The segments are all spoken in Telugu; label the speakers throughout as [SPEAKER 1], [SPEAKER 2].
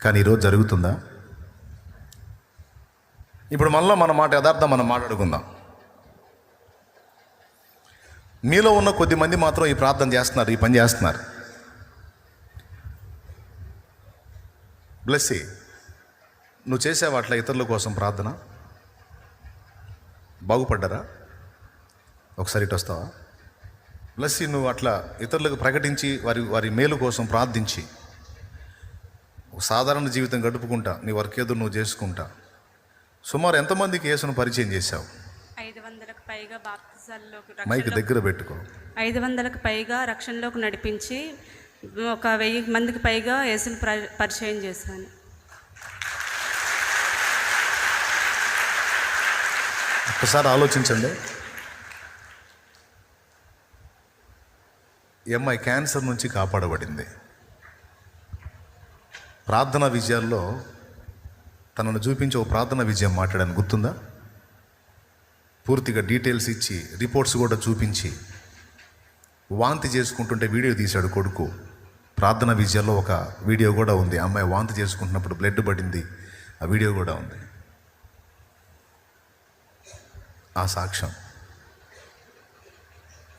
[SPEAKER 1] కానీ ఈరోజు జరుగుతుందా? ఇప్పుడు మళ్ళీ మన మాట యథార్థం మనం మాట్లాడుకుందాం. మీలో ఉన్న కొద్ది మంది మాత్రం ఈ ప్రార్థన చేస్తున్నారు, ఈ పని చేస్తున్నారు. బ్లెస్సీ, నువ్వు చేసావు అట్లా ఇతరుల కోసం ప్రార్థన? బాగుపడ్డారా? ఒకసారి ఇటు వస్తావా? బ్లెస్సీ, నువ్వు అట్లా ఇతరులకు ప్రకటించి వారి మేలు కోసం ప్రార్థించి సాధారణ జీవితం గడుపుకుంటా నీ వర్క్ ఏదో నువ్వు చేసుకుంటా సుమారు ఎంతమందికి యేసును పరిచయం చేశావు?
[SPEAKER 2] 500కు పైగా బాప్తిజాల్లోకి,
[SPEAKER 1] మైక్ దగ్గర పెట్టుకో.
[SPEAKER 2] 500కు పైగా రక్షణలోకి నడిపించి ఒక 1000 మందికి పైగా యేసుని పరిచయం చేశాను.
[SPEAKER 1] ఒకసారి ఆలోచించండి. ఈ అమ్మాయి క్యాన్సర్ నుంచి కాపాడబడింది. ప్రార్థనా విజయాల్లో తనను చూపించి ఓ ప్రార్థనా విజయం మాట్లాడాను, గుర్తుందా? పూర్తిగా డీటెయిల్స్ ఇచ్చి రిపోర్ట్స్ కూడా చూపించి వాంతి చేసుకుంటుంటే వీడియో తీశాడు కొడుకు. ప్రార్థనా విజయాల్లో ఒక వీడియో కూడా ఉంది. అమ్మాయి వాంతి చేసుకుంటున్నప్పుడు బ్లడ్ పడింది, ఆ వీడియో కూడా ఉంది. ఆ సాక్ష్యం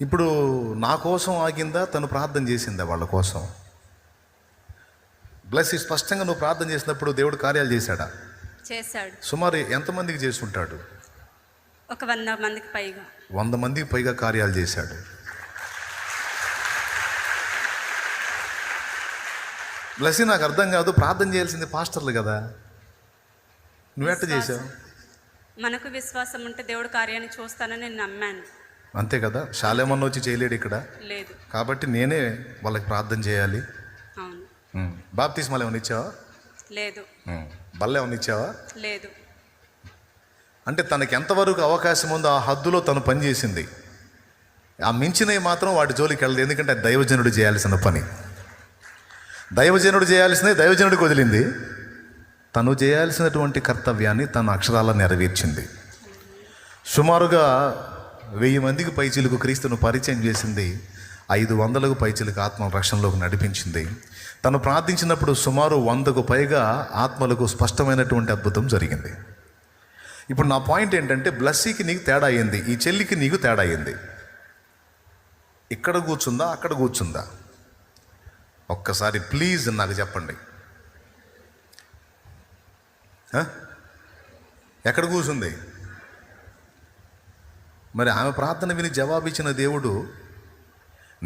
[SPEAKER 1] ఇప్పుడు నా కోసం ఆగిందా, తను ప్రార్థన చేసిందా వాళ్ళ కోసం? బ్లెస్, స్పష్టంగా నువ్వు ప్రార్థన చేసినప్పుడు దేవుడు కార్యాలు చేశాడా?
[SPEAKER 2] చేశాడు.
[SPEAKER 1] సుమారు ఎంతమందికి చేస్తుంటాడు?
[SPEAKER 2] ఒక 100 మందికి పైగా.
[SPEAKER 1] 100 మందికి పైగా కార్యాలు చేశాడు. బ్లెస్, నాకు అర్థం కాదు, ప్రార్థన చేయాల్సింది పాస్టర్లు కదా, నువ్వెట్ట చేశావు?
[SPEAKER 2] మనకు విశ్వాసం ఉంటే దేవుడు కార్యాన్ని చూస్తానని నేను నమ్మాను.
[SPEAKER 1] అంతే కదా. శాలేమన్న వచ్చి చేయలేడు ఇక్కడ,
[SPEAKER 2] లేదు
[SPEAKER 1] కాబట్టి నేనే వాళ్ళకి ప్రార్థన చేయాలి.
[SPEAKER 2] అవును.
[SPEAKER 1] బాప్తిస్మాలు ఏమైనా ఇచ్చావా?
[SPEAKER 2] లేదు.
[SPEAKER 1] బల్ల ఏమైనా ఇచ్చావా?
[SPEAKER 2] లేదు.
[SPEAKER 1] అంటే తనకి ఎంతవరకు అవకాశం ఉందో ఆ హద్దులో తను పనిచేసింది. ఆ మించినవి మాత్రం వాటి జోలికి వెళ్ళదు, ఎందుకంటే దైవజనుడు చేయాల్సిన పని. దైవజనుడు చేయాల్సినవి దైవజనుడికి వదిలింది. తను చేయాల్సినటువంటి కర్తవ్యాన్ని తన అక్షరాల నెరవేర్చింది. సుమారుగా 1000 మందికి పైచిలకు క్రీస్తును పరిచయం చేసింది. 500కు పైచిలకు ఆత్మ రక్షణలోకి నడిపించింది. తను ప్రార్థించినప్పుడు సుమారు 100కు పైగా ఆత్మలకు స్పష్టమైనటువంటి అద్భుతం జరిగింది. ఇప్పుడు నా పాయింట్ ఏంటంటే, బ్లెస్సీకి నీకు తేడా అయింది, ఈ చెల్లికి నీకు తేడా అయింది. ఇక్కడ కూర్చుందా, అక్కడ కూర్చుందా? ఒక్కసారి ప్లీజ్ నాకు చెప్పండి. ఎక్కడ కూర్చుంది? మరి ఆమె ప్రార్థన విని జవాబిచ్చిన దేవుడు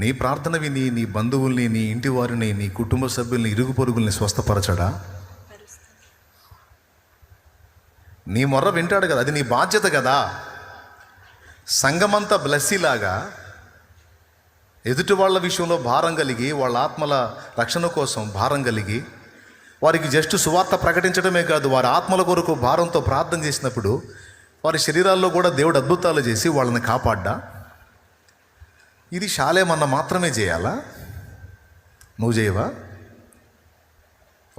[SPEAKER 1] నీ ప్రార్థన విని నీ బంధువుల్ని, నీ ఇంటి వారిని, నీ కుటుంబ సభ్యుల్ని, ఇరుగు పొరుగుల్ని స్వస్థపరచడా? నీ మొర్ర వింటాడు కదా, అది నీ బాధ్యత కదా. సంఘమంతా బ్లెస్సీలాగా ఎదుటి వాళ్ళ విషయంలో భారం కలిగి, వాళ్ళ ఆత్మల రక్షణ కోసం భారం కలిగి, వారికి జస్ట్ సువార్త ప్రకటించడమే కాదు, వారి ఆత్మల కొరకు భారంతో ప్రార్థన చేసినప్పుడు వారి శరీరాల్లో కూడా దేవుడు అద్భుతాలు చేసి వాళ్ళని కాపాడ్డా? ఇది శాలేమన్న మాత్రమే చేయాలా? నువ్వు చేయవా?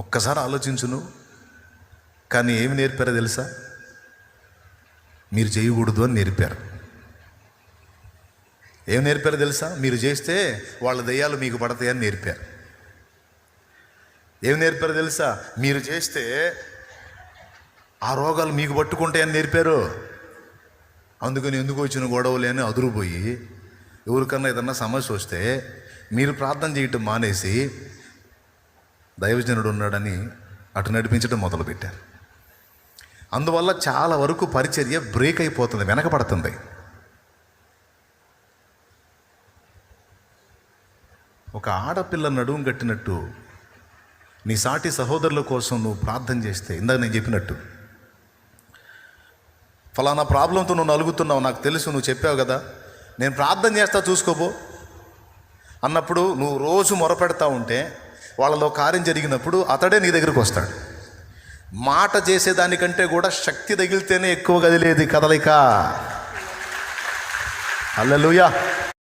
[SPEAKER 1] ఒక్కసారి ఆలోచించు నువ్వు. కానీ ఏమి నేర్పారో తెలుసా? మీరు చేయకూడదు అని నేర్పారు. ఏం నేర్పారో తెలుసా? మీరు చేస్తే వాళ్ళ దయ్యాలు మీకు పడతాయని నేర్పారు. ఏం నేర్పారో తెలుసా? మీరు చేస్తే ఆ రోగాలు మీకు పట్టుకుంటాయని నేర్పారు. అందుకని ఎందుకు వచ్చిన గొడవలే అని అదురుపోయి ఎవరికన్నా ఏదన్నా సమస్య వస్తే మీరు ప్రార్థన చేయటం మానేసి దైవజనుడు ఉన్నాడని అటు నడిపించడం మొదలుపెట్టారు. అందువల్ల చాలా వరకు పరిచర్య బ్రేక్ అయిపోతుంది, వెనకపడుతుంది. ఒక ఆడపిల్ల నడుము కట్టినట్టు నీ సాటి సహోదరుల కోసం నువ్వు ప్రార్థన చేస్తే, ఇందాక నేను చెప్పినట్టు, ఫలానా ప్రాబ్లంతో నువ్వు నలుగుతున్నావు, నాకు తెలుసు, నువ్వు చెప్పావు కదా, నేను ప్రార్థన చేస్తా చూసుకోబో అన్నప్పుడు నువ్వు రోజు మొరపెడతా ఉంటే వాళ్ళలో కార్యం జరిగినప్పుడు అతడే నీ దగ్గరికి వస్తాడు. మాట చేసేదానికంటే కూడా శక్తి తగిలితేనే ఎక్కువ కదిలేది కదలిక. హల్లెలూయా.